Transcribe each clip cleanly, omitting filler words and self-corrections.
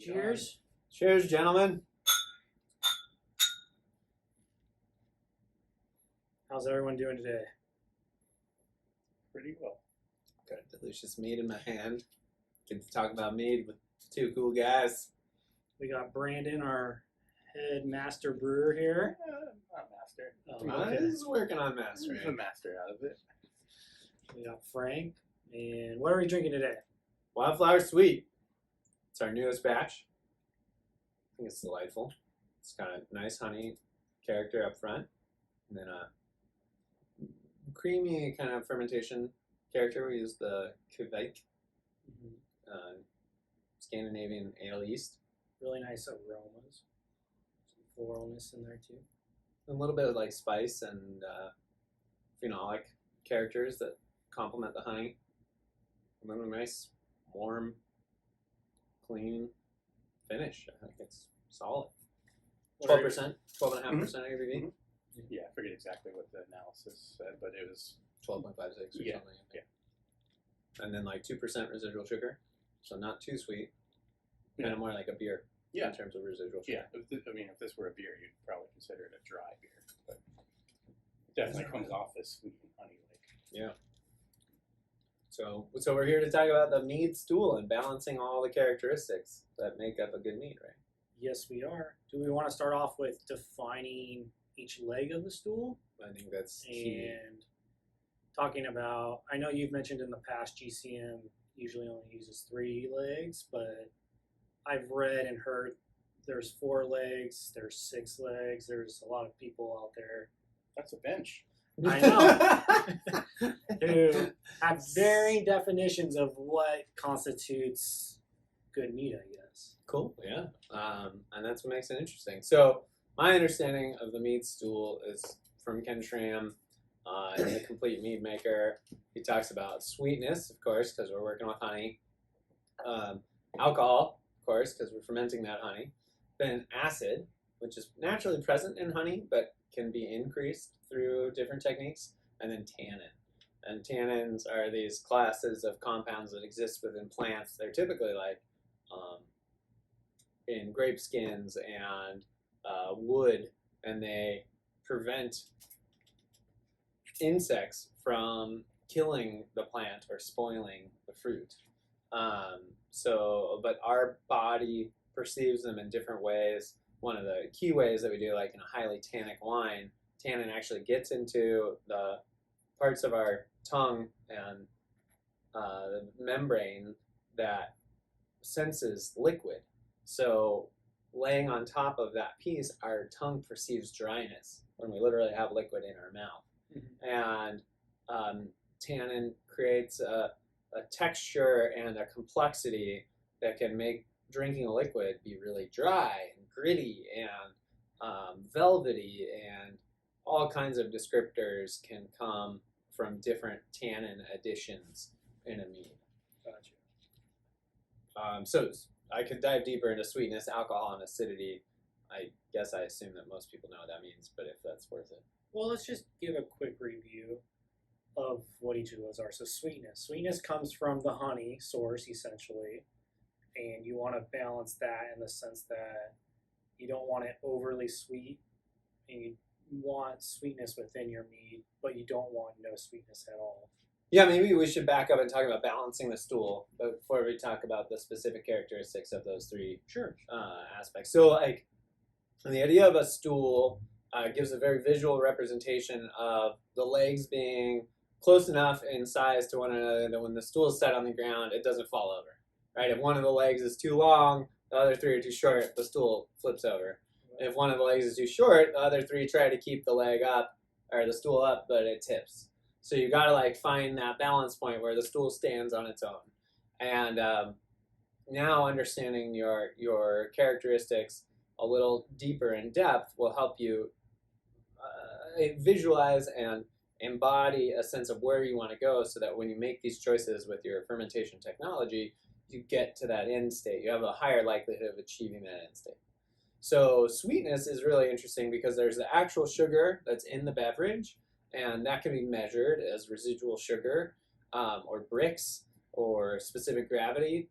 Cheers. Cheers, gentlemen. How's everyone doing today? Pretty well. Got a delicious mead in my hand. Get to talk about mead with two cool guys. We got Brandon, our head master brewer here. Not master. Okay. He's working on mastering. He's the master out of it. We got Frank. And what are we drinking today? Wildflower Sweet. It's our newest batch. I think it's delightful. It's got a nice honey character up front, and then a creamy kind of fermentation character. We use the Kvik, Scandinavian ale yeast. Really nice aromas. Some floralness in there too. A little bit of like spice and phenolic characters that complement the honey. And then a nice, warm, clean finish. I think it's solid. 12%, 12.5% ABV. Yeah, I forget exactly what the analysis said, but it was 12.56 or Yeah, something. And then like 2% residual sugar, so not too sweet. Kind of more like a beer in terms of residual sugar. yeah. If this were a beer, you'd probably consider it a dry beer, but it definitely comes off as sweet and honey-like. Yeah. So we're here to talk about the Mead Stool and balancing all the characteristics that make up a good mead, right? Yes, we are. Do we want to start off with defining each leg of the stool? I think that's key. And talking about, I know you've mentioned in the past GCM usually only uses 3 legs, but I've read and heard there's 4 legs, there's 6 legs, there's a lot of people out there That's a bench. I know. who have varying definitions of what constitutes good meat, I guess. Cool, yeah. And that's what makes it interesting. So my understanding of the Mead Stool is from Ken Schramm in The Complete Mead Maker. He talks about sweetness, of course, because we're working with honey. Alcohol, of course, because we're fermenting that honey. Then acid, which is naturally present in honey, but can be increased through different techniques. And then tannin. And tannins are these classes of compounds that exist within plants. They're typically like in grape skins and wood, and they prevent insects from killing the plant or spoiling the fruit. But our body perceives them in different ways. One of the key ways that we do, like in a highly tannic wine, tannin actually gets into the parts of our tongue and the membrane that senses liquid. So laying on top of that piece, our tongue perceives dryness when we literally have liquid in our mouth. And tannin creates a texture and a complexity that can make drinking a liquid be really dry and gritty and velvety, and all kinds of descriptors can come from different tannin additions in a mead. Gotcha. So I could dive deeper into sweetness, alcohol, and acidity. I guess I assume that most people know what that means, but if that's worth it. Well, let's just give a quick review of what each of those are. So sweetness. Sweetness comes from the honey source, essentially, and you want to balance that in the sense that you don't want it overly sweet, and you want sweetness within your mead, but you don't want no sweetness at all. Yeah, maybe we should back up and talk about balancing the stool before we talk about the specific characteristics of those 3 aspects. So, like, the idea of a stool gives a very visual representation of the legs being close enough in size to one another that when the stool is set on the ground, it doesn't fall over. Right? If one of the legs is too long, the other 3 are too short, the stool flips over. If one of the legs is too short, the other 3 try to keep the leg up or the stool up, but it tips. So you got to like find that balance point where the stool stands on its own. And now understanding your characteristics a little deeper in depth will help you visualize and embody a sense of where you want to go, so that when you make these choices with your fermentation technology, you get to that end state. You have a higher likelihood of achieving that end state. So sweetness is really interesting because there's the actual sugar that's in the beverage, and that can be measured as residual sugar or Brix or specific gravity.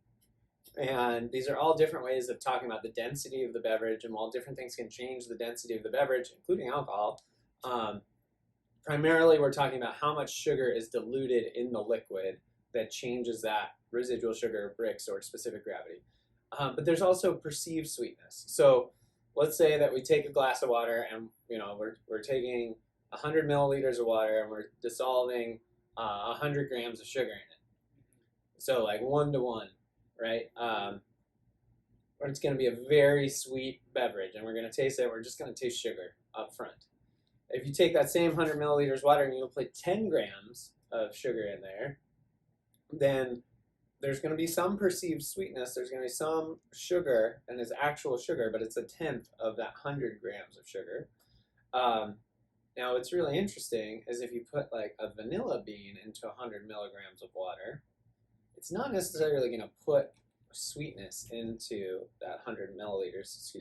And these are all different ways of talking about the density of the beverage, and while different things can change the density of the beverage, including alcohol, primarily we're talking about how much sugar is diluted in the liquid that changes that residual sugar, Brix, or specific gravity. But there's also perceived sweetness. So let's say that we take a glass of water, and we're taking 100 milliliters of water, and we're dissolving 100 grams of sugar in it. So like 1-to-1, right? Or it's going to be a very sweet beverage, and we're going to taste it. We're just going to taste sugar up front. If you take that same 100 milliliters water and you put 10 grams of sugar in there, then there's going to be some perceived sweetness. There's going to be some sugar, and it's actual sugar, but it's a tenth of that 100 grams of sugar. Now, what's really interesting is if you put like a vanilla bean into 100 milligrams of water, it's not necessarily going to put sweetness into that 100 milliliters,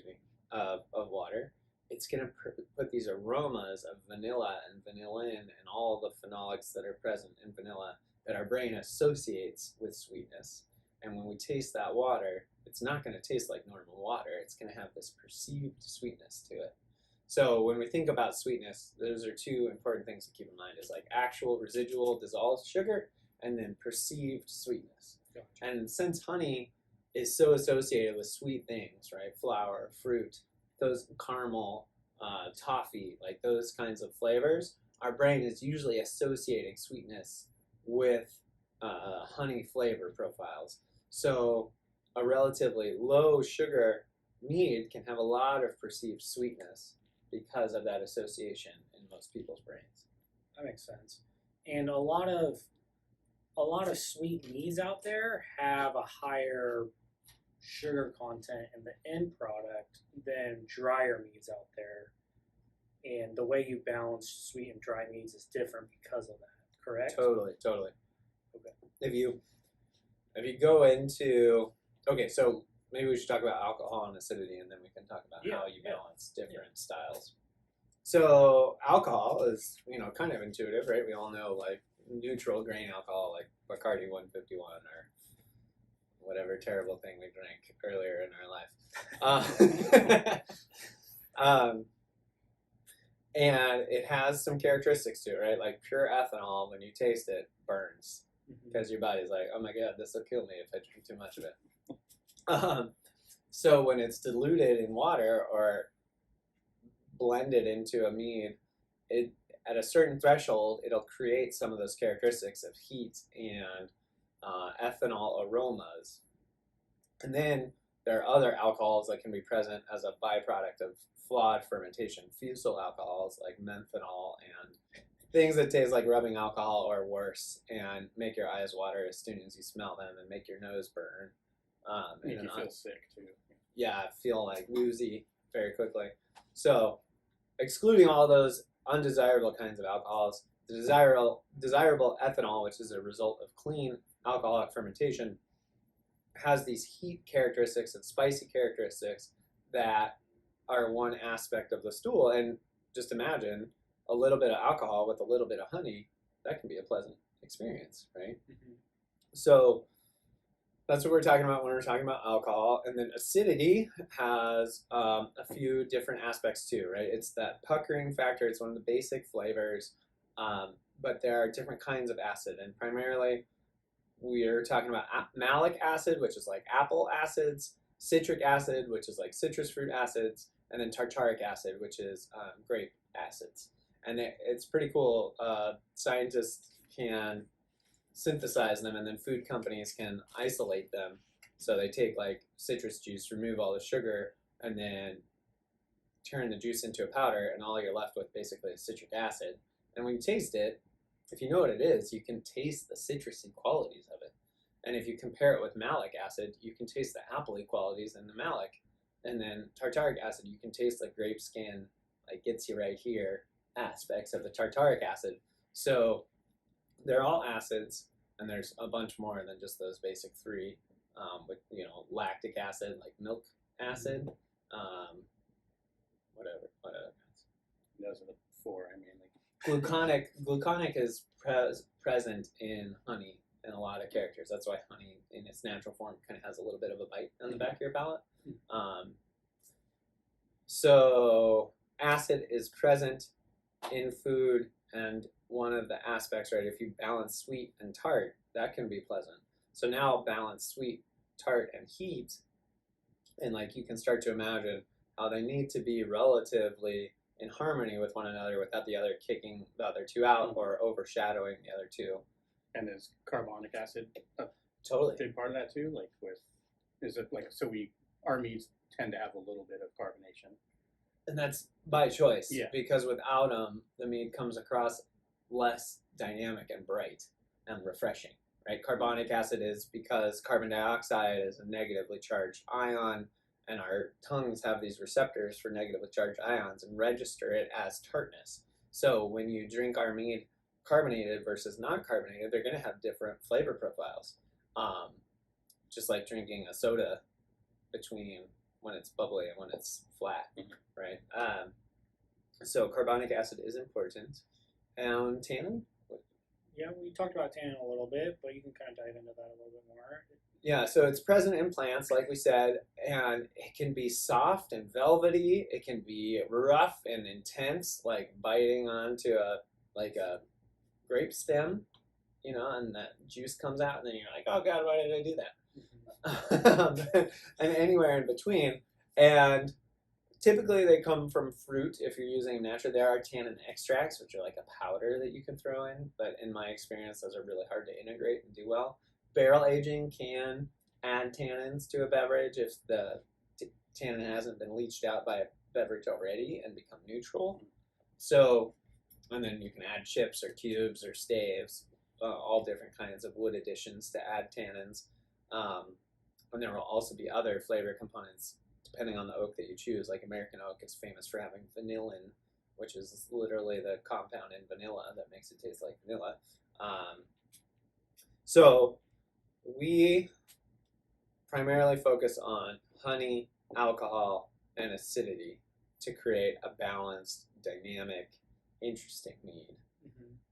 of water. It's going to put these aromas of vanilla and vanillin and all the phenolics that are present in vanilla that our brain associates with sweetness. And when we taste that water, it's not going to taste like normal water. It's going to have this perceived sweetness to it. So when we think about sweetness, those are two important things to keep in mind, is like actual residual dissolved sugar and then perceived sweetness. Gotcha. And since honey is so associated with sweet things, right? Flour, fruit, those caramel, toffee, like those kinds of flavors, our brain is usually associating sweetness with honey flavor profiles. So a relatively low sugar mead can have a lot of perceived sweetness because of that association in most people's brains. That makes sense. And a lot of sweet meads out there have a higher sugar content in the end product than drier meads out there. And the way you balance sweet and dry meads is different because of that, correct? Totally. Okay. If you go into, okay, so maybe we should talk about alcohol and acidity, and then we can talk about how you balance different styles. So alcohol is, kind of intuitive, right? We all know like neutral grain alcohol, like Bacardi 151 or whatever terrible thing we drank earlier in our life. And it has some characteristics to it, right? Like pure ethanol, when you taste it, burns. Because your body's like, oh my god, this will kill me if I drink too much of it. So when it's diluted in water or blended into a mead, it at a certain threshold, it'll create some of those characteristics of heat and ethanol aromas. And then there are other alcohols that can be present as a byproduct of flawed fermentation, fusel alcohols like menthanol and things that taste like rubbing alcohol or worse and make your eyes water as soon as you smell them and make your nose burn. Make you feel sick too. Yeah, feel like woozy very quickly. So excluding all those undesirable kinds of alcohols, the desirable ethanol, which is a result of clean alcoholic fermentation, has these heat characteristics and spicy characteristics that are one aspect of the stool. And just imagine a little bit of alcohol with a little bit of honey, that can be a pleasant experience, right? Mm-hmm. So that's what we're talking about when we're talking about alcohol. And then acidity has a few different aspects too, right? It's that puckering factor. It's one of the basic flavors, but there are different kinds of acid. And primarily, we're talking about malic acid, which is like apple acids, citric acid, which is like citrus fruit acids, and then tartaric acid, which is grape acids. And it's pretty cool. Scientists can synthesize them, and then food companies can isolate them. So they take like citrus juice, remove all the sugar, and then turn the juice into a powder, and all you're left with basically is citric acid. And when you taste it, if you know what it is, you can taste the citrusy qualities of it. And if you compare it with malic acid, you can taste the appley qualities in the malic. And then tartaric acid, you can taste like grape skin, like gets you right here, aspects of the tartaric acid. So they're all acids, and there's a bunch more than just those basic three, with lactic acid, like milk acid, whatever. Those are the four. I mean, like gluconic is present in honey in a lot of characters. That's why honey, in its natural form, kind of has a little bit of a bite on the back of your palate. So acid is present in food, and one of the aspects, right, if you balance sweet and tart, that can be pleasant. So now balance sweet, tart, and heat, and like you can start to imagine how they need to be relatively in harmony with one another without the other kicking the other two out or overshadowing the other two. And is carbonic acid a Totally. big part of that too? Like is it like, so our meads tend to have a little bit of carbonation. And that's by choice, Yeah. because without them, the mead comes across less dynamic and bright and refreshing, right? Carbonic acid is because carbon dioxide is a negatively charged ion, and our tongues have these receptors for negatively charged ions and register it as tartness. So when you drink our mead carbonated versus non-carbonated, they're going to have different flavor profiles. Just like drinking a soda between when it's bubbly and when it's flat, right? So carbonic acid is important. And tannin? Yeah, we talked about tannin a little bit, but you can kind of dive into that a little bit more. Yeah, so it's present in plants, like we said, and it can be soft and velvety. It can be rough and intense, like biting onto a grape stem, and that juice comes out, and then you're like, oh God, why did I do that? And anywhere in between. And typically they come from fruit. If you're using natural, there are tannin extracts, which are like a powder that you can throw in, but in my experience, those are really hard to integrate and do well. Barrel aging can add tannins to a beverage if the tannin hasn't been leached out by a beverage already and become neutral. So, and then you can add chips or cubes or staves, all different kinds of wood additions to add tannins. And there will also be other flavor components depending on the oak that you choose. Like American oak is famous for having vanillin, which is literally the compound in vanilla that makes it taste like vanilla. So we primarily focus on honey, alcohol, and acidity to create a balanced, dynamic, interesting mead.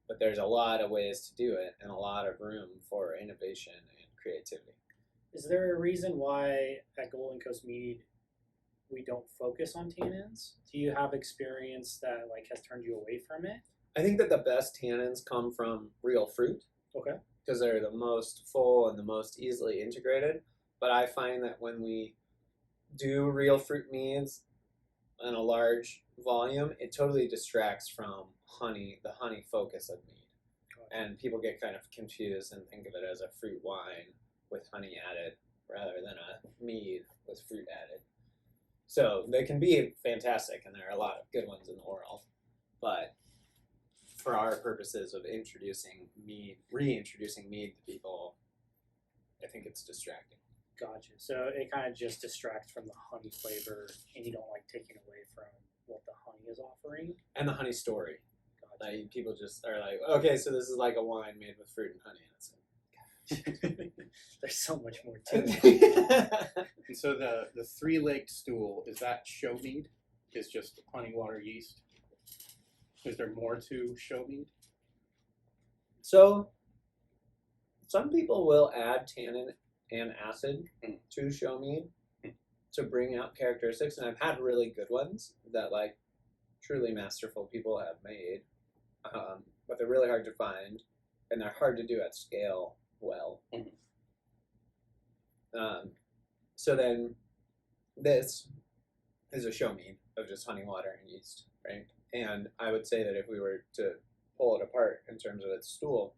But there's a lot of ways to do it and a lot of room for innovation and creativity. Is there a reason why at Golden Coast Mead we don't focus on tannins? Do you have experience that has turned you away from it? I think that the best tannins come from real fruit. Okay. Because they're the most full and the most easily integrated. But I find that when we do real fruit meads in a large volume, it totally distracts from the honey focus of mead. And people get kind of confused and think of it as a fruit wine with honey added rather than a mead with fruit added. So they can be fantastic, and there are a lot of good ones in the world. But for our purposes of reintroducing mead to people, I think it's distracting. Gotcha. So it kind of just distracts from the honey flavor, and you don't like taking away from what the honey is offering. And the honey story. Gotcha. Like, people just are like, okay, so this is like a wine made with fruit and honey. And it's There's so much more to it. And so the three-legged stool, is that show mead? Is just honey, water, yeast? Is there more to show mead? So some people will add tannin and acid to show mead to bring out characteristics, and I've had really good ones that truly masterful people have made, but they're really hard to find, and they're hard to do at scale well. So then this is a show mead of just honey, water, and yeast, right? And I would say that if we were to pull it apart in terms of its stool,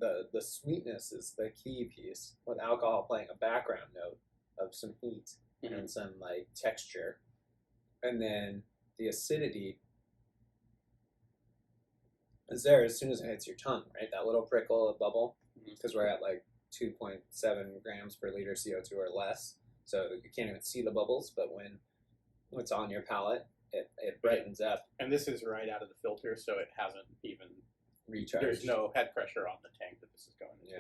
the sweetness is the key piece, with alcohol playing a background note of some heat and some texture. And then the acidity is there as soon as it hits your tongue, right? That little prickle of bubble, because we're at 2.7 grams per liter CO2 or less. So you can't even see the bubbles, but when it's on your palate, it brightens up. And this is right out of the filter, so it hasn't even recharged. There's no head pressure on the tank that this is going into.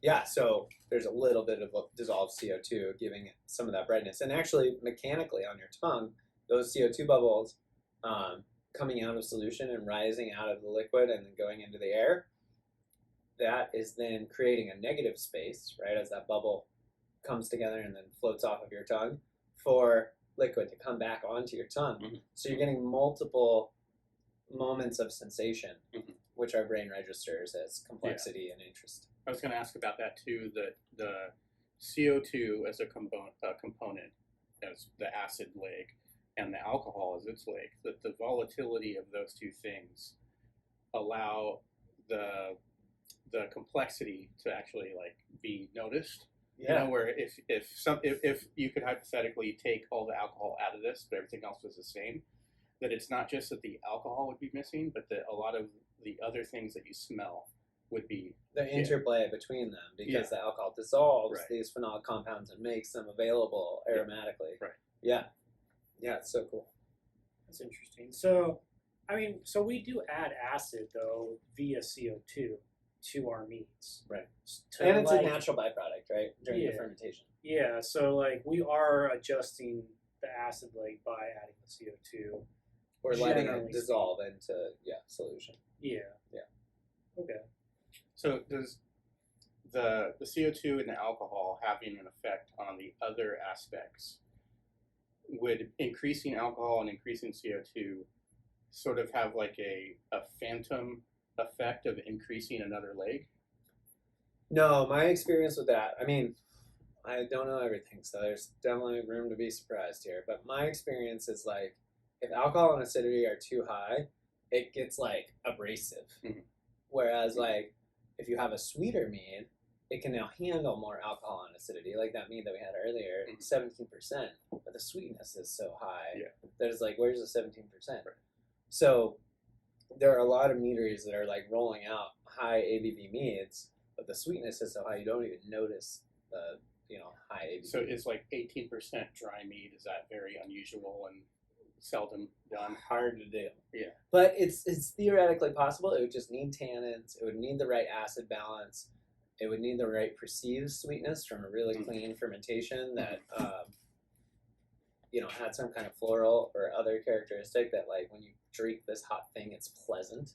Yeah, so there's a little bit of dissolved CO2 giving it some of that brightness. And actually, mechanically on your tongue, those CO2 bubbles coming out of solution and rising out of the liquid and then going into the air, that is then creating a negative space, right, as that bubble comes together and then floats off of your tongue for liquid to come back onto your tongue. Mhm. So you're getting multiple moments of sensation, Mhm. which our brain registers as complexity and interest. I was going to ask about that too. The CO2 as a component, as the acid leg, and the alcohol as its leg. That the volatility of those two things allow the complexity to actually like be noticed. You know, where if you could hypothetically take all the alcohol out of this, but everything else was the same, that it's not just that the alcohol would be missing, but that a lot of the other things that you smell would be the interplay between them, because the alcohol dissolves these phenolic compounds and makes them available aromatically. Right. Yeah. Yeah, it's so cool. That's interesting. So, I mean, so we do add acid though via CO2 to our meats. Right. And it's a natural byproduct, right? During the fermentation. Yeah, so like we are adjusting the acid leg by adding the CO2. Or letting it dissolve into solution. Yeah. Yeah. Okay. So does the CO2 and the alcohol having an effect on the other aspects? Would increasing alcohol and increasing CO2 sort of have like a phantom effect of increasing another leg? No, my experience with that, I mean, I don't know everything, so there's definitely room to be surprised here. But my experience is like, if alcohol and acidity are too high, it gets like abrasive. Mm-hmm. Whereas like, if you have a sweeter mead, it can now handle more alcohol and acidity, like that mead that we had earlier, 17%. But the sweetness is so high that it's like, where's the 17%? Right. So there are a lot of meaderies that are like rolling out high ABV meads, but the sweetness is so high you don't even notice the high ABV. So it's like 18% dry mead. Is that very unusual and seldom done? Hard to do. Yeah. But it's theoretically possible. It would just need tannins. It would need the right acid balance. It would need the right perceived sweetness from a really clean fermentation that had some kind of floral or other characteristic that, like, when you drink this hot thing, it's pleasant.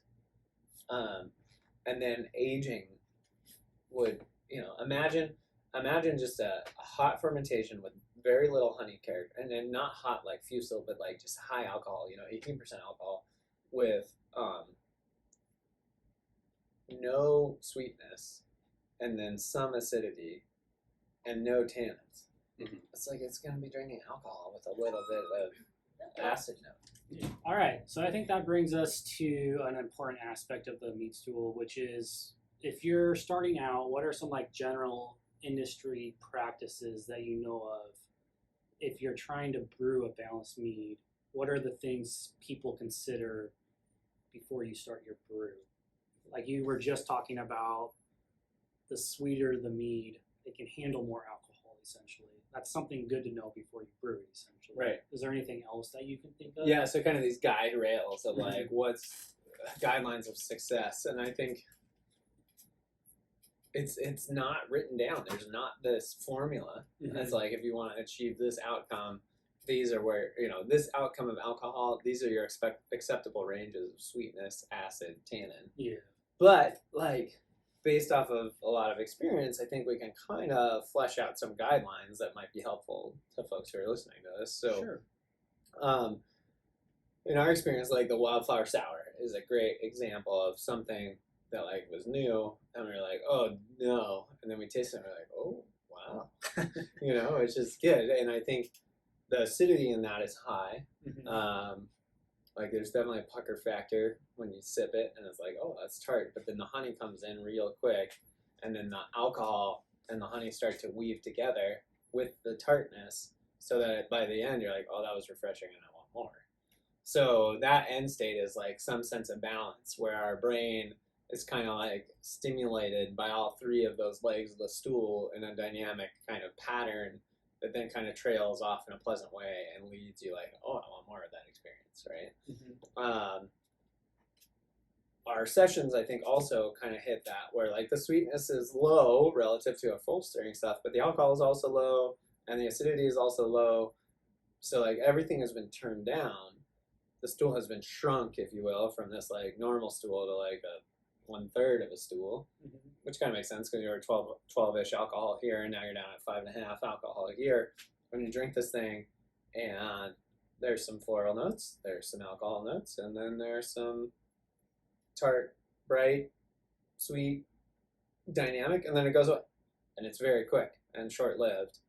And then aging would, imagine just a hot fermentation with very little honey character, and then not hot like fusel, but like just high alcohol, 18% alcohol with no sweetness, and then some acidity and no tannins. Mm-hmm. It's like it's going to be drinking alcohol with a little bit of acid note. All right, so I think that brings us to an important aspect of the Mead Stool, which is if you're starting out, what are some like general industry practices that you know of? If you're trying to brew a balanced mead, what are the things people consider before you start your brew? Like you were just talking about, the sweeter the mead, it can handle more alcohol, essentially. That's something good to know before you brew it, essentially. Right. Is there anything else that you can think of? Yeah, so kind of these guide rails of like what's guidelines of success, and I think it's not written down. There's not this formula. It's like, if you want to achieve this outcome, these are where, this outcome of alcohol, these are your acceptable ranges of sweetness, acid, tannin. Yeah. But like, based off of a lot of experience, I think we can kind of flesh out some guidelines that might be helpful to folks who are listening to this. So, in our experience, like the wildflower sour is a great example of something that like was new, and we were like, oh no, and then we tasted it and we're like, oh wow, it's just good. And I think the acidity in that is high. Like there's definitely a pucker factor when you sip it, and it's like, oh, that's tart, but then the honey comes in real quick, and then the alcohol and the honey start to weave together with the tartness, so that by the end you're like, oh, that was refreshing and I want more. So that end state is like some sense of balance where our brain is kind of like stimulated by all three of those legs of the stool in a dynamic kind of pattern that then kind of trails off in a pleasant way and leads you like, oh, I want more of that experience, right? Our sessions, I think, also kind of hit that, where like the sweetness is low relative to a full stirring stuff, but the alcohol is also low and the acidity is also low. So like everything has been turned down. The stool has been shrunk, if you will, from this like normal stool to like a 1/3 of a stool, Mhm. which kind of makes sense because you're 12-ish alcohol here, and now you're down at 5.5 alcohol here. When you drink this thing, and there's some floral notes, there's some alcohol notes, and then there's some tart, bright, sweet, dynamic, and then it goes away. And it's very quick and short-lived.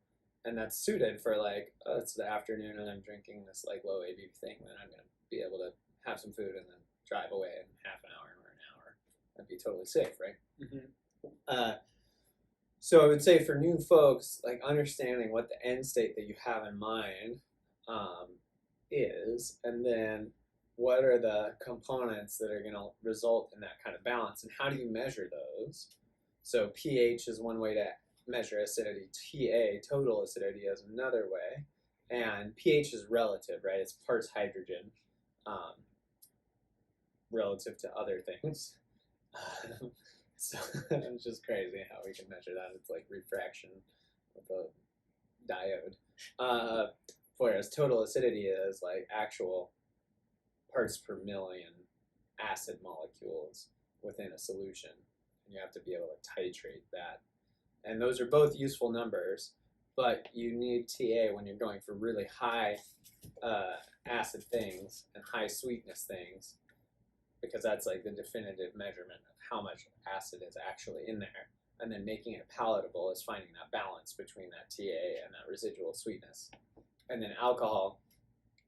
And that's suited for like, oh, it's the afternoon and I'm drinking this like low ABV thing, then I'm going to be able to have some food and then drive away in half an hour or an hour. That'd be totally safe, right? Mhm. So I would say for new folks, like understanding what the end state that you have in mind is, and then what are the components that are going to result in that kind of balance, and how do you measure those? So pH is one way to measure acidity. TA, total acidity, is another way. And pH is relative, right? It's parts hydrogen relative to other things. So it's just crazy how we can measure that. It's like refraction with a diode. Whereas total acidity is like actual parts per million acid molecules within a solution. And you have to be able to titrate that. And those are both useful numbers, but you need TA when you're going for really high acid things and high sweetness things, because that's like the definitive measurement of how much acid is actually in there. And then making it palatable is finding that balance between that TA and that residual sweetness. And then alcohol,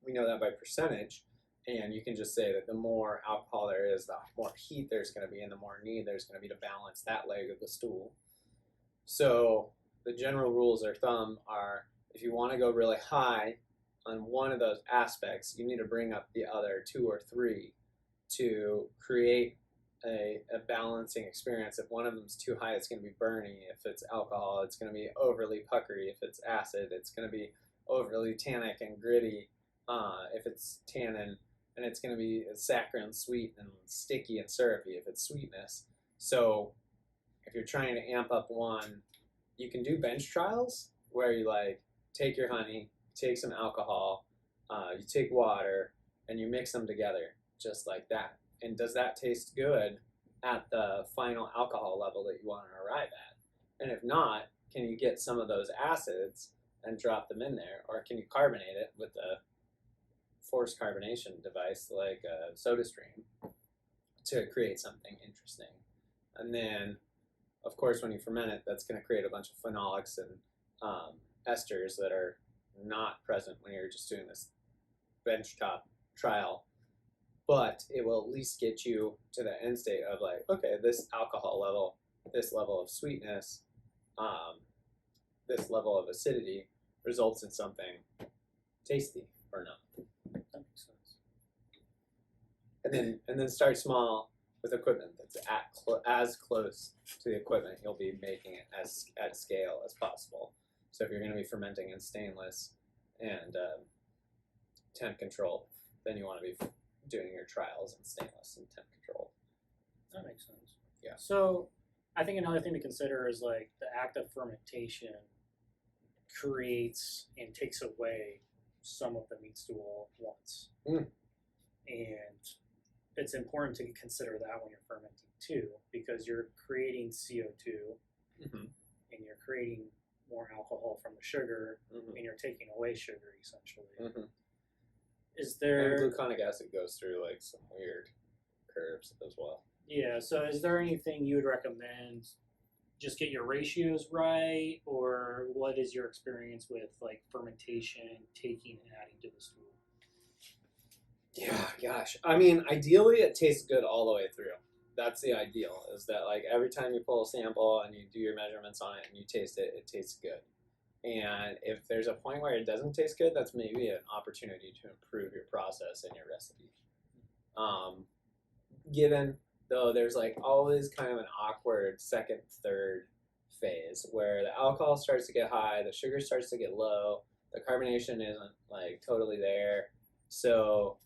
we know that by percentage, and you can just say that the more alcohol there is, the more heat there's going to be, and the more need there's going to be to balance that leg of the stool. So the general rules of thumb are, if you want to go really high on one of those aspects, you need to bring up the other 2 or 3 to create a balancing experience. If one of them's too high, it's going to be burning. If it's alcohol, it's going to be overly puckery. If it's acid, it's going to be overly tannic and gritty. If it's tannin, and it's going to be saccharine, sweet, and sticky and syrupy if it's sweetness. So if you're trying to amp up one, you can do bench trials where you like take your honey, take some alcohol, you take water, and you mix them together just like that. And does that taste good at the final alcohol level that you want to arrive at? And if not, can you get some of those acids and drop them in there? Or can you carbonate it with a forced carbonation device like a SodaStream to create something interesting? And then, of course, when you ferment it, that's going to create a bunch of phenolics and esters that are not present when you're just doing this benchtop trial. But it will at least get you to the end state of like, okay, this alcohol level, this level of sweetness, this level of acidity results in something tasty or not. That makes sense. And then start small with equipment that's as close to the equipment you'll be making it as at scale as possible. So if you're going to be fermenting in stainless and temp control, then you want to be doing your trials in stainless and temp control. That makes sense. Yeah. So I think another thing to consider is like the act of fermentation creates and takes away some of the mead stool once. Mm. And it's important to consider that when you're fermenting too, because you're creating CO2 Mm-hmm. and you're creating more alcohol from the sugar, Mm-hmm. and you're taking away sugar essentially. Mm-hmm. Is there? And gluconic acid goes through like some weird curves as well. Yeah. So is there anything you would recommend? Just get your ratios right, or what is your experience with like fermentation, taking and adding to the stool? Yeah, gosh. I mean, ideally, it tastes good all the way through. That's the ideal, is that like every time you pull a sample and you do your measurements on it and you taste it, it tastes good. And if there's a point where it doesn't taste good, that's maybe an opportunity to improve your process and your recipe. Given, though, there's like always kind of an awkward second, third phase where the alcohol starts to get high, the sugar starts to get low, the carbonation isn't like totally there. So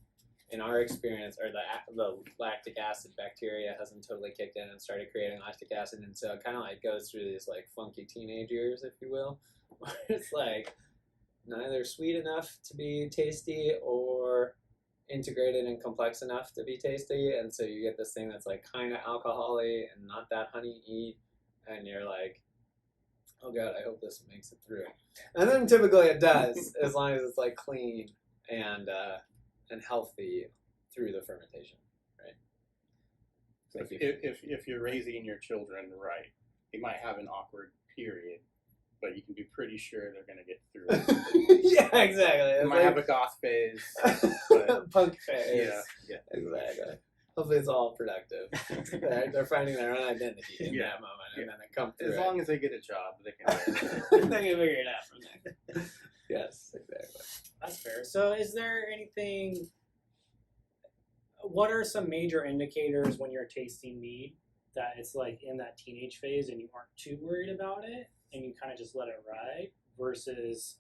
in our experience, or the lactic acid bacteria hasn't totally kicked in and started creating lactic acid, and so it kind of like goes through these like funky teenage years, if you will, where it's like neither sweet enough to be tasty or integrated and complex enough to be tasty, and so you get this thing that's like kind of alcohol-y and not that honey-y, and you're like, oh god, I hope this makes it through. And then typically it does, as long as it's like clean and healthy through the fermentation, right? So if you're raising your children right, they might have an awkward period, but you can be pretty sure they're going to get through it. Yeah, exactly. They It's might have a goth phase, but punk phase. yeah, Exactly. Hopefully it's all productive. They're finding their own identity in Yeah. that moment, and then they come through as it. long as they get a job, they can. They can figure it out from there. Yes, exactly. That's fair. So, is there anything? What are some major indicators when you're tasting mead that it's like in that teenage phase and you aren't too worried about it and you kind of just let it ride versus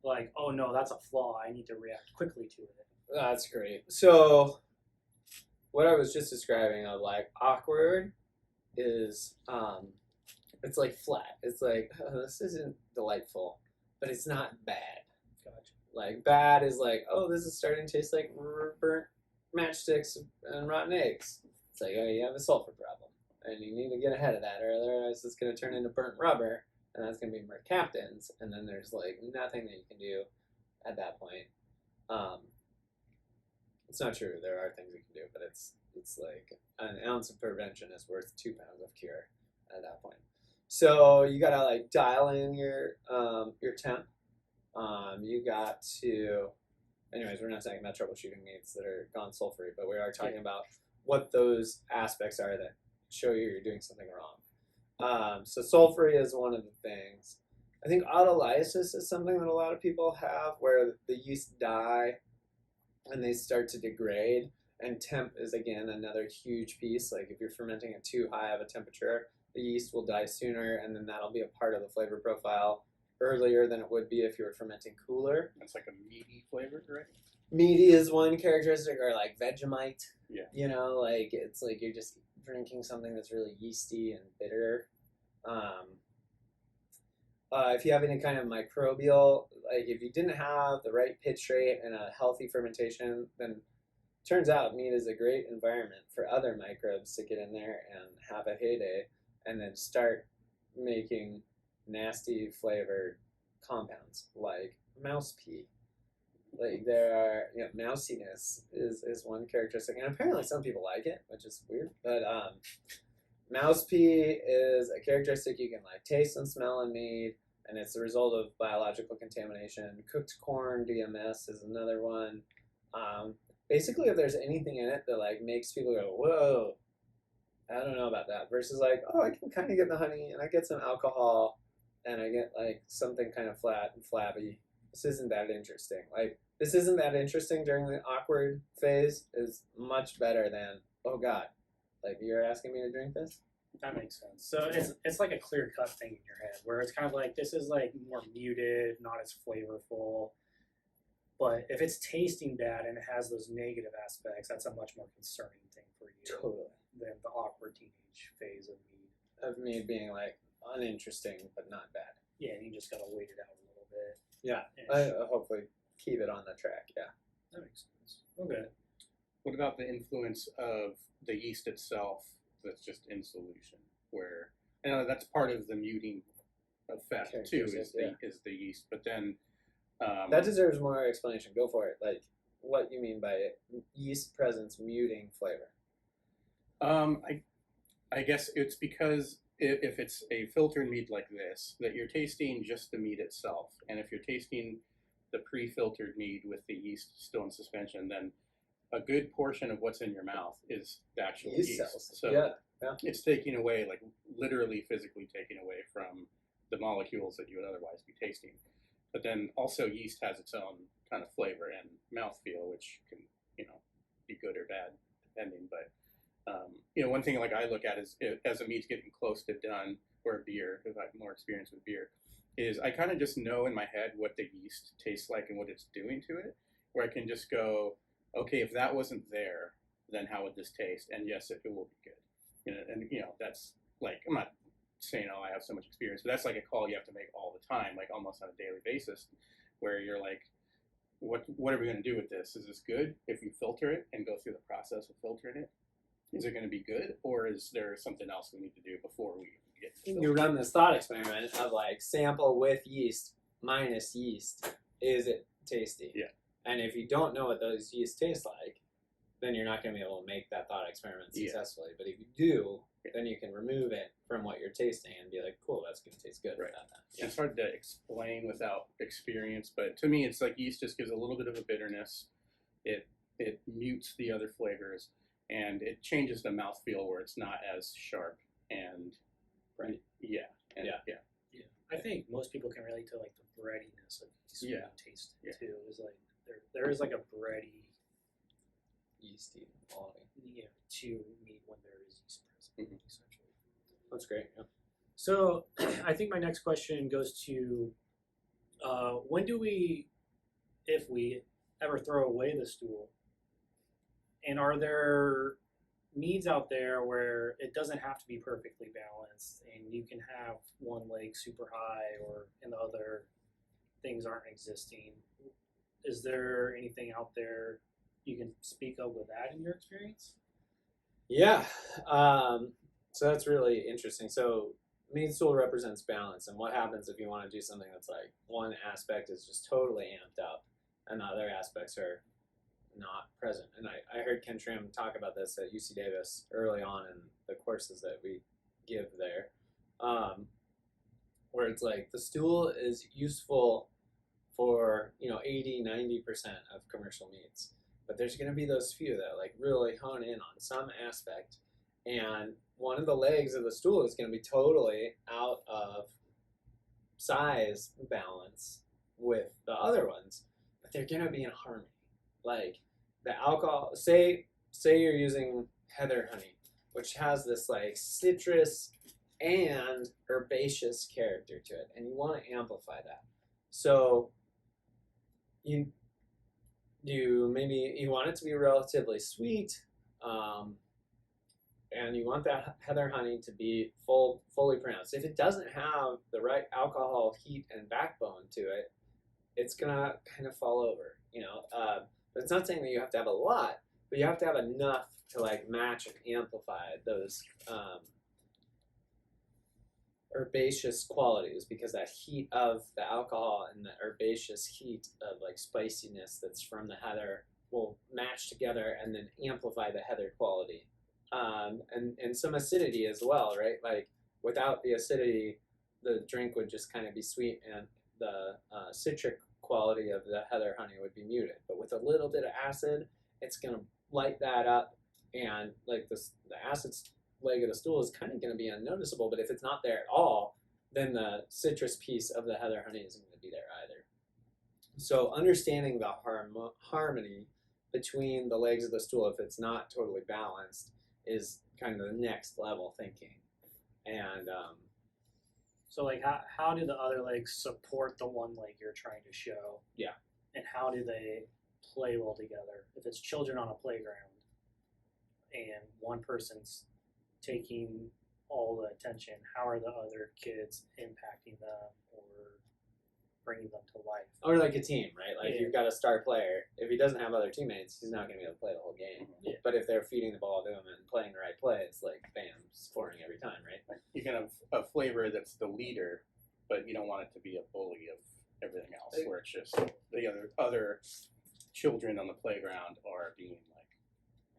like, oh no, that's a flaw. I need to react quickly to it. That's great. So, what I was just describing of like awkward is, it's like flat. It's like, oh, this isn't delightful, but it's not bad. Gotcha. Like bad is like, oh, this is starting to taste like burnt matchsticks and rotten eggs. It's like, oh, you have a sulfur problem, and you need to get ahead of that, or otherwise it's going to turn into burnt rubber, and that's going to be mercaptans, and then there's like nothing that you can do at that point. It's not true. There are things you can do, but it's like an ounce of prevention is worth 2 pounds of cure at that point. So you gotta like dial in your temp. You got to. Anyways, we're not talking about troubleshooting meats that are gone sulfury, but we are talking about what those aspects are that show you you're doing something wrong. So sulfury is one of the things. I think autolysis is something that a lot of people have, where the yeast die and they start to degrade. And temp is, again, another huge piece. Like if you're fermenting at too high of a temperature, the yeast will die sooner, and then that'll be a part of the flavor profile earlier than it would be if you were fermenting cooler. It's like a meaty flavor, right? Meaty is one characteristic, or like Vegemite. Yeah. You know, like it's like you're just drinking something that's really yeasty and bitter. If you have any kind of microbial, like if you didn't have the right pitch rate and a healthy fermentation, then turns out mead is a great environment for other microbes to get in there and have a heyday, and then start making nasty flavored compounds like mouse pee. Like there are, mousiness is one characteristic, and apparently some people like it, which is weird. But mouse pee is a characteristic you can like taste and smell in mead, and it's the result of biological contamination. Cooked corn DMS is another one. Basically, if there's anything in it that like makes people go, whoa, I don't know about that, versus like, oh, I can kind of get the honey and I get some alcohol and I get like something kind of flat and flabby. This isn't that interesting. Like this isn't that interesting during the awkward phase is much better than, oh god, like you're asking me to drink this? That makes sense. So it's like a clear cut thing in your head where it's kind of like this is like more muted, not as flavorful. But if it's tasting bad and it has those negative aspects, that's a much more concerning thing for you Totally. than the awkward teenage phase of mead. Of me being like uninteresting but not bad. Yeah, and you just gotta wait it out a little bit. Yeah, And I hopefully keep it on the track. Yeah. that makes sense. Okay. What about the influence of the yeast itself that's just in solution? Where that's part of the muting effect too, is the yeast. But then that deserves more explanation. Go for it. Like what you mean by it. Yeast presence muting flavor. I guess it's because if it's a filtered mead like this, that you're tasting just the mead itself, and if you're tasting the pre-filtered mead with the yeast still in suspension, then a good portion of what's in your mouth is the actual yeast. Cells. So it's taking away, like literally physically taking away from the molecules that you would otherwise be tasting. But then also yeast has its own kind of flavor and mouthfeel, which can, be good or bad depending. But one thing like I look at is as a meat's getting close to done, or a beer, because I have more experience with beer, is I kind of just know in my head what the yeast tastes like and what it's doing to it, where I can just go, okay, if that wasn't there, then how would this taste? And yes, it will be good. That's like, I'm not saying, oh, I have so much experience, but that's like a call you have to make all the time, like almost on a daily basis, where you're like, what are we going to do with this? Is this good if we filter it and go through the process of filtering it? Is it going to be good, or is there something else we need to do before we get to You run this thought experiment of like sample with yeast minus yeast. Is it tasty? Yeah. And if you don't know what those yeast taste like, then you're not going to be able to make that thought experiment successfully. But if you do, then you can remove it from what you're tasting and be like, cool, that's going to taste good. Right. Without that. Yeah. It's hard to explain without experience, but to me, it's like yeast just gives a little bit of a bitterness. It mutes the other flavors, and it changes the mouthfeel where it's not as sharp. And Right. yeah. And, Yeah. I think most people can relate to like the breadiness of yeast Yeah. taste Yeah. too. Is like there is like a bready Yeasty quality. to meat when there is yeast present, Mhm. essentially. That's great. Yeah. So I think my next question goes to when do we, if we ever throw away the stool? And are there meads out there where it doesn't have to be perfectly balanced and you can have one leg super high or and the other things aren't existing? Is there anything out there you can speak of with that in your experience? Yeah. So that's really interesting. So Mead Stool represents balance, and what happens if you want to do something that's like one aspect is just totally amped up and the other aspects are not present. And I heard Ken Trim talk about this at UC Davis early on in the courses that we give there, where it's like the stool is useful for 80-90% of commercial meats, but there's going to be those few that like really hone in on some aspect, and one of the legs of the stool is going to be totally out of size balance with the other ones, but they're going to be in harmony. Like the alcohol, say you're using heather honey, which has this like citrus and herbaceous character to it, and you want to amplify that. So you maybe you want it to be relatively sweet, and you want that heather honey to be fully pronounced. If it doesn't have the right alcohol, heat, and backbone to it, it's gonna kind of fall over. But it's not saying that you have to have a lot, but you have to have enough to like match and amplify those herbaceous qualities, because that heat of the alcohol and the herbaceous heat of like spiciness that's from the heather will match together and then amplify the heather quality, and some acidity as well, right? Like without the acidity, the drink would just kind of be sweet, and the citric quality of the heather honey would be muted. But with a little bit of acid, it's going to light that up, and like the acid leg of the stool is kind of going to be unnoticeable. But if it's not there at all, then the citrus piece of the heather honey isn't going to be there either. So understanding the harmony between the legs of the stool, if it's not totally balanced, is kind of the next level thinking. And So like how do the other legs support the one leg you're trying to show? Yeah. And how do they play well together? If it's children on a playground and one person's taking all the attention, how are the other kids impacting them or bringing them to life? or like a team, right? Like Yeah. you've got a star player. If he doesn't have other teammates, he's not going to be able to play the whole game. Yeah. But if they're feeding the ball to him and playing the right plays, like bam, scoring every time, right? You can have a flavor that's the leader, but you don't want it to be a bully of everything else, where it's just the other children on the playground are being like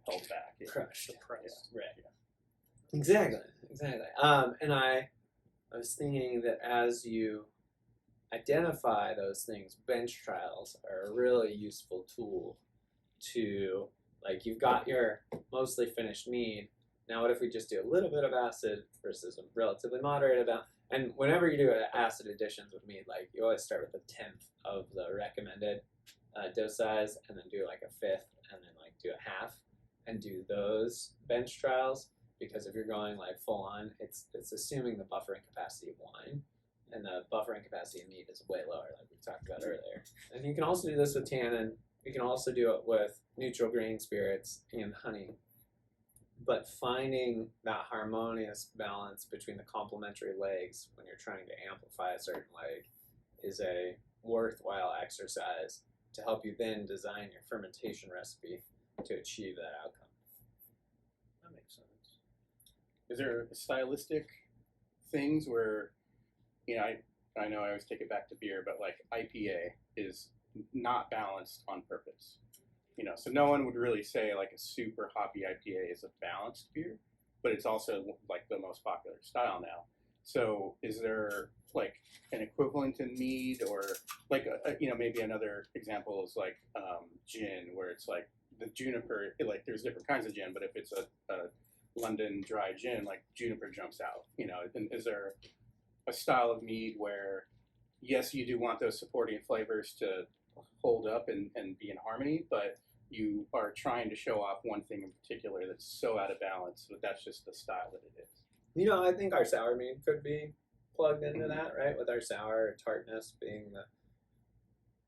held back, Crushed. Suppressed. Right. Exactly. And I was thinking that as you identify those things, bench trials are a really useful tool to, like, you've got your mostly finished mead. Now, what if we just do a little bit of acid versus a relatively moderate amount? And whenever you do acid additions with mead, like, you always start with a tenth of the recommended dose size, and then do like a fifth, and then like do a half, and do those bench trials. Because if you're going like full on, it's assuming the buffering capacity of wine, and the buffering capacity of mead is way lower, like we talked about earlier. And you can also do this with tannin. You can also do it with neutral grain spirits and honey. But finding that harmonious balance between the complementary legs when you're trying to amplify a certain leg is a worthwhile exercise. to help you then design your fermentation recipe to achieve that outcome. That makes sense. Is there stylistic things where, I know I always take it back to beer, but like IPA is not balanced on purpose. So no one would really say like a super hoppy IPA is a balanced beer, but it's also like the most popular style now. So is there like an equivalent in mead, or like maybe another example is like gin, where it's like the juniper, like there's different kinds of gin, but if it's a London dry gin, like juniper jumps out. And is there a style of mead where, yes, you do want those supporting flavors to hold up and be in harmony, but you are trying to show off one thing in particular that's so out of balance, but that's just the style that it is. I think our sour mead could be plugged into that, right? With our sour tartness being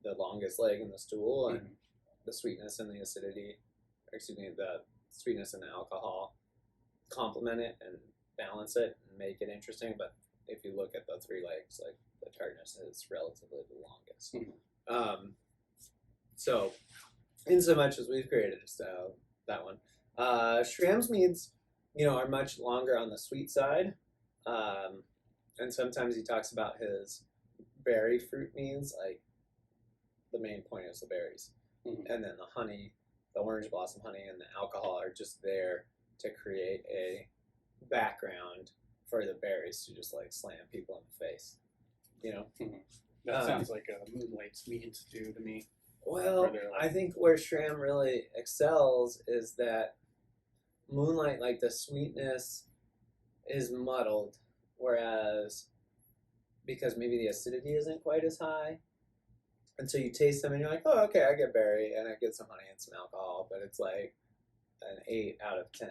the longest leg in the stool, and the sweetness and the acidity, the sweetness and the alcohol complement it and balance it and make it interesting. But if you look at the three legs, like the tartness is relatively the longest. So, in so much as we've created a style, that one, Schramm's meads, are much longer on the sweet side, and sometimes he talks about his berry fruit meads, like the main point is the berries, and then the honey, the orange blossom honey, and the alcohol are just there to create a background for the berries to just like slam people in the face, That sounds like a Moonlight's meads do to me. Well, I think where Schramm really excels is that Moonlight, like the sweetness is muddled, whereas because maybe the acidity isn't quite as high, and so you taste them and you're like, oh, okay, I get berry and I get some honey and some alcohol, but it's like an 8 out of 10.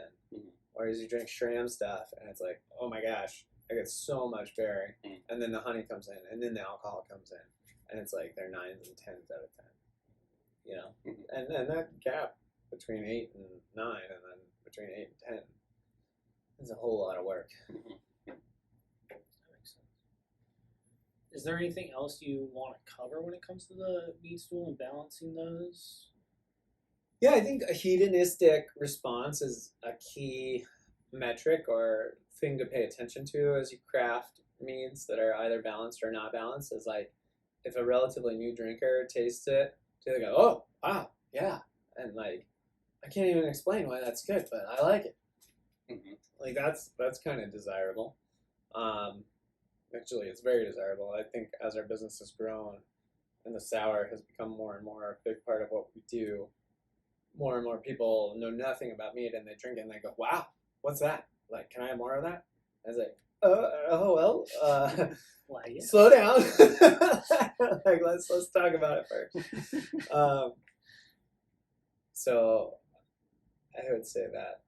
Whereas you drink Schramm stuff and it's like, oh my gosh, I get so much berry, and then the honey comes in, and then the alcohol comes in, and it's like they're 9s and 10s out of 10. And then that gap between 8 and 9, and then between 8 and 10 is a whole lot of work. That makes sense. Is there anything else you want to cover when it comes to the mead stool and balancing those? Yeah, I think a hedonistic response is a key metric or thing to pay attention to as you craft meads that are either balanced or not balanced. Is like if a relatively new drinker tastes it, they go, oh, wow, yeah. And like, I can't even explain why that's good, but I like it. Like that's kind of desirable. Actually, it's very desirable. I think as our business has grown and the sour has become more and more a big part of what we do, more and more people know nothing about mead and they drink it and they go, wow, what's that? Like, can I have more of that? I was like, well, Why, yeah. slow down. Like, let's talk about it first. So I would say that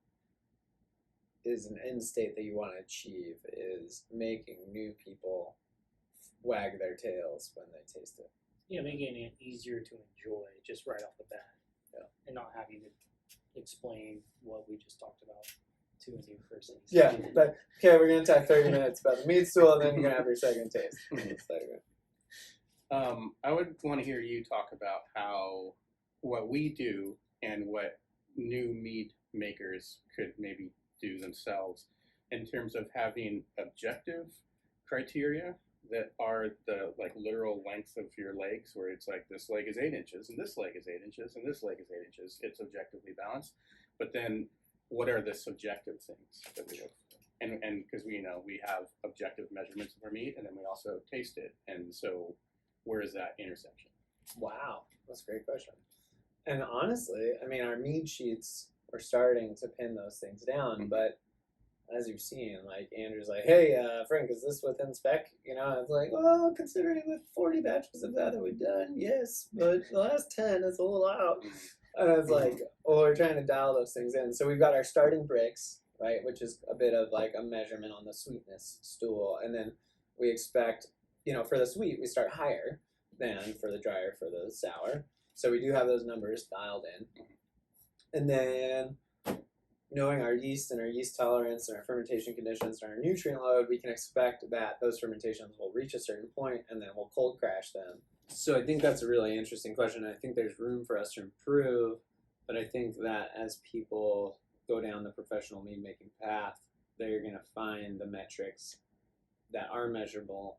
is an end state that you want to achieve, is making new people wag their tails when they taste it. Yeah, making it easier to enjoy just right off the bat. Yeah. And not having to explain what we just talked about to a new person. Yeah, but okay, we're gonna talk 30 minutes about the mead stool, and then you're gonna have your second taste. I would want to hear you talk about how what we do and what new mead makers could maybe do themselves in terms of having objective criteria that are the like literal length of your legs, where it's like this leg is 8 inches and this leg is 8 inches and this leg is 8 inches. It's objectively balanced. But then what are the subjective things that we look for? And because we have objective measurements of our meat, and then we also taste it. And so where is that intersection? Wow, that's a great question. And honestly, I mean, our mead sheets, we're starting to pin those things down, but as you've seen, like Andrew's like, hey, Frank, is this within spec? It's like, well, considering the 40 batches of that we've done, yes, but the last 10 is a little out. And it's like, well, we're trying to dial those things in. So we've got our starting bricks, right, which is a bit of like a measurement on the sweetness stool. And then we expect, for the sweet, we start higher than for the drier, for the sour. So we do have those numbers dialed in. And then knowing our yeast and our yeast tolerance and our fermentation conditions and our nutrient load, we can expect that those fermentations will reach a certain point and then we'll cold crash them So I think that's a really interesting question. I think there's room for us to improve, but I think that as people go down the professional mead making path, they're going to find the metrics that are measurable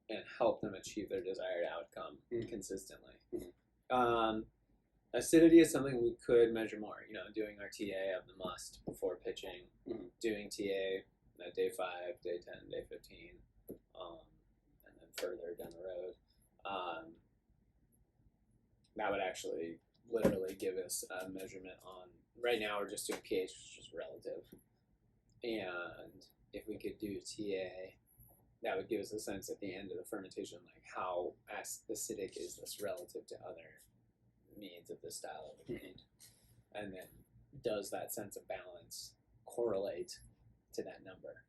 and help them achieve their desired outcome consistently. Acidity is something we could measure more. Doing our TA of the must before pitching, doing TA at day 5, day 10, day 15, and then further down the road. That would actually literally give us a measurement on. Right now, we're just doing pH, which is relative. And if we could do TA, that would give us a sense at the end of the fermentation, like how acidic is this relative to other meads of this style of mead, and then does that sense of balance correlate to that number?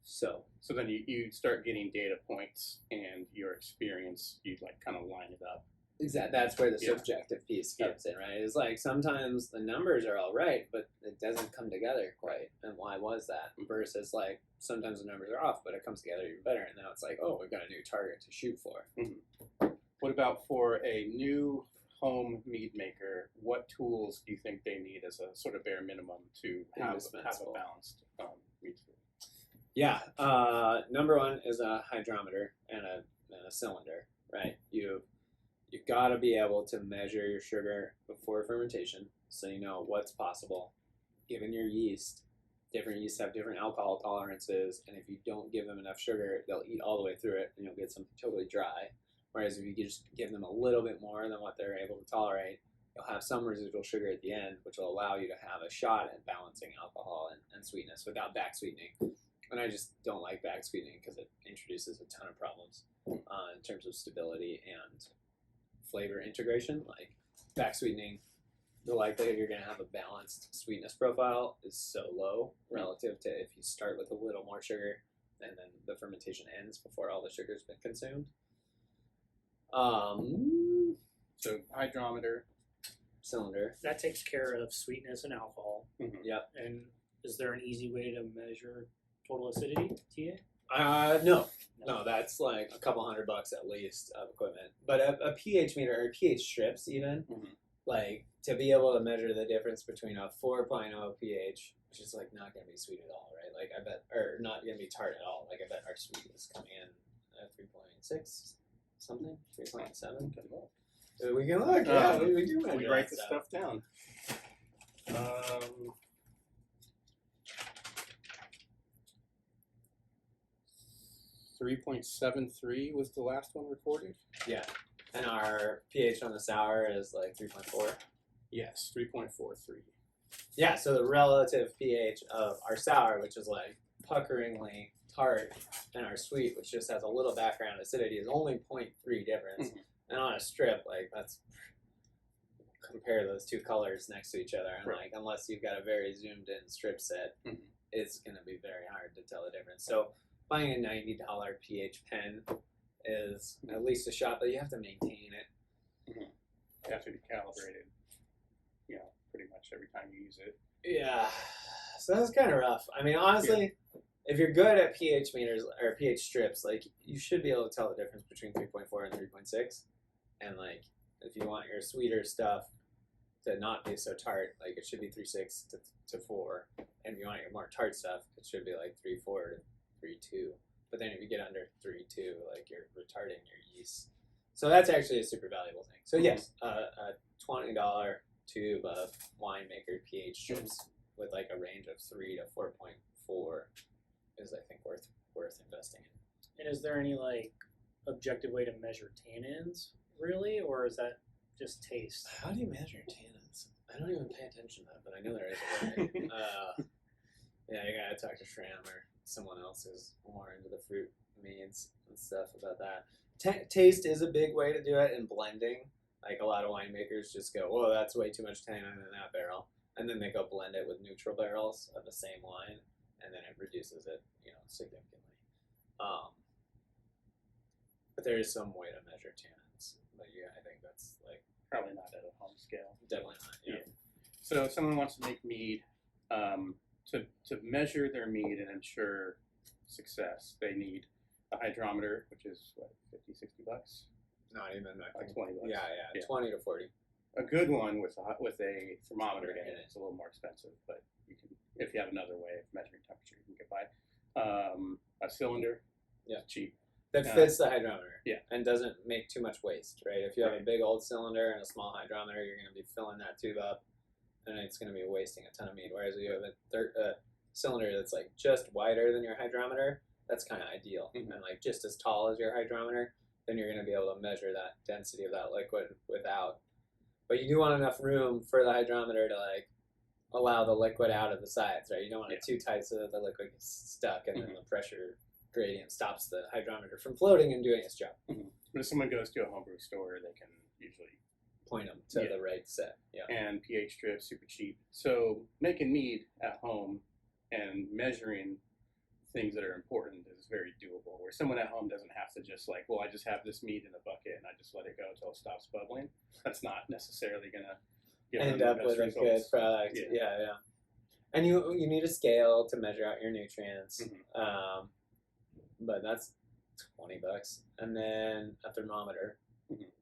So then you start getting data points, and your experience, you like kind of line it up. Exactly, that's where the subjective piece comes in, right? It's like sometimes the numbers are all right, but it doesn't come together quite. And why was that? Versus like sometimes the numbers are off, but it comes together even better. And now it's like, oh, we've got a new target to shoot for. What about for a new home mead maker? What tools do you think they need as a sort of bare minimum to have a balanced mead stool? Yeah, number one is a hydrometer and a cylinder, right? You've got to be able to measure your sugar before fermentation, so you know what's possible. Given your yeast, different yeasts have different alcohol tolerances, and if you don't give them enough sugar, they'll eat all the way through it, and you'll get something totally dry. Whereas if you just give them a little bit more than what they're able to tolerate, you'll have some residual sugar at the end, which will allow you to have a shot at balancing alcohol and sweetness without back sweetening. And I just don't like back sweetening because it introduces a ton of problems in terms of stability and flavor integration. Like back sweetening, the likelihood you're going to have a balanced sweetness profile is so low relative to if you start with a little more sugar and then the fermentation ends before all the sugar's been consumed. So hydrometer, cylinder. That takes care of sweetness and alcohol. Yep. And is there an easy way to measure total acidity, TA? No, that's like a couple $100 at least of equipment. But a pH meter or pH strips even, like to be able to measure the difference between a 4.0 pH, which is like not going to be sweet at all, right? Like I bet, or not going to be tart at all. Like I bet our sweet is coming in at 3.6 something, 3.7. We can look. Yeah, we do measure. We write this stuff down. 3.73 was the last one recorded? Yeah. And our pH on the sour is like 3.4? Yes, 3.43. Yeah, so the relative pH of our sour, which is like puckeringly tart, and our sweet, which just has a little background acidity, is only 0.3 difference. And on a strip, like that's, compare those two colors next to each other, and like unless you've got a very zoomed in strip set, it's going to be very hard to tell the difference. So buying a $90 pH pen is at least a shot, but you have to maintain it. You have to be calibrated, pretty much every time you use it. Yeah, so that's kind of rough. I mean, honestly, if you're good at pH meters or pH strips, like you should be able to tell the difference between 3.4 and 3.6. And like, if you want your sweeter stuff to not be so tart, like it should be 3.6 to 4. And if you want your more tart stuff, it should be like 3.4 to 3.2. But then if you get under 3.2, like you're retarding your yeast. So that's actually a super valuable thing. So yes, a $20 tube of winemaker pH strips with like a range of 3 to 4.4 is, I think, worth investing in. And is there any like objective way to measure tannins, really, or is that just taste? How do you measure tannins? I don't even pay attention to that, but I know there is a way. Yeah, you gotta talk to Shram or someone else who's more into the fruit meads and stuff about that. Taste is a big way to do it in blending. Like a lot of winemakers just go, "Whoa, that's way too much tannin in that barrel," and then they go blend it with neutral barrels of the same wine, and then it reduces it, significantly. But there is some way to measure tannins. But yeah, I think that's like probably not at a home scale. Definitely not. Yeah. So if someone wants to make mead, to measure their mead and ensure success, they need a hydrometer, which is what, 50, 60 bucks, Not even. I like think. 20 bucks. Yeah, 20 to 40. A good one with a thermometer in it. Yeah. It's a little more expensive, but you can, if you have another way of measuring temperature, you can get by. A cylinder, Yeah, cheap. that fits the hydrometer. Yeah. And doesn't make too much waste, right? If you have a Right. big old cylinder and a small hydrometer, you're going to be filling that tube up, and it's going to be wasting a ton of mead. Whereas if you have a cylinder that's like just wider than your hydrometer, that's kind of ideal, Mhm. and like just as tall as your hydrometer, then you're going to be able to measure that density of that liquid without. But you do want enough room for the hydrometer to like allow the liquid out of the sides, right? You don't want it too tight so that the liquid gets stuck and then the pressure gradient stops the hydrometer from floating and doing its job. But if someone goes to a homebrew store, they can usually Point them to the right set. Yeah. and pH strips, super cheap. So making mead at home and measuring things that are important is very doable. Where someone at home doesn't have to just like, well, I just have this mead in a bucket and I just let it go until it stops bubbling. That's not necessarily gonna End up with a good product. Yeah. And you need a scale to measure out your nutrients. But that's $20, and then a thermometer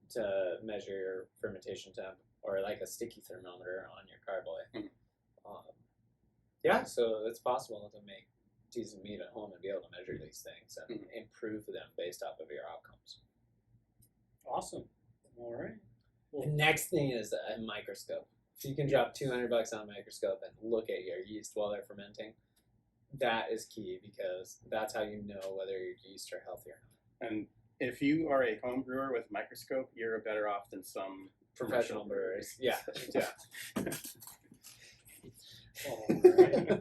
to measure your fermentation temp, or like a sticky thermometer on your carboy. Yeah, so it's possible to make decent meat at home and be able to measure these things and improve them based off of your outcomes. Awesome. All right. The next thing is a microscope. If you can drop $200 on a microscope and look at your yeast while they're fermenting, that is key, because that's how you know whether your yeast are healthy or not. And if you are a home brewer with a microscope, you're better off than some Professional brewers. Yeah. All right.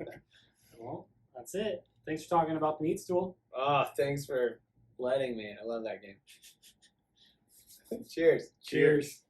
Well, that's it. Thanks for talking about the Mead Stool. Oh, thanks for letting me. I love that game. Cheers. Cheers.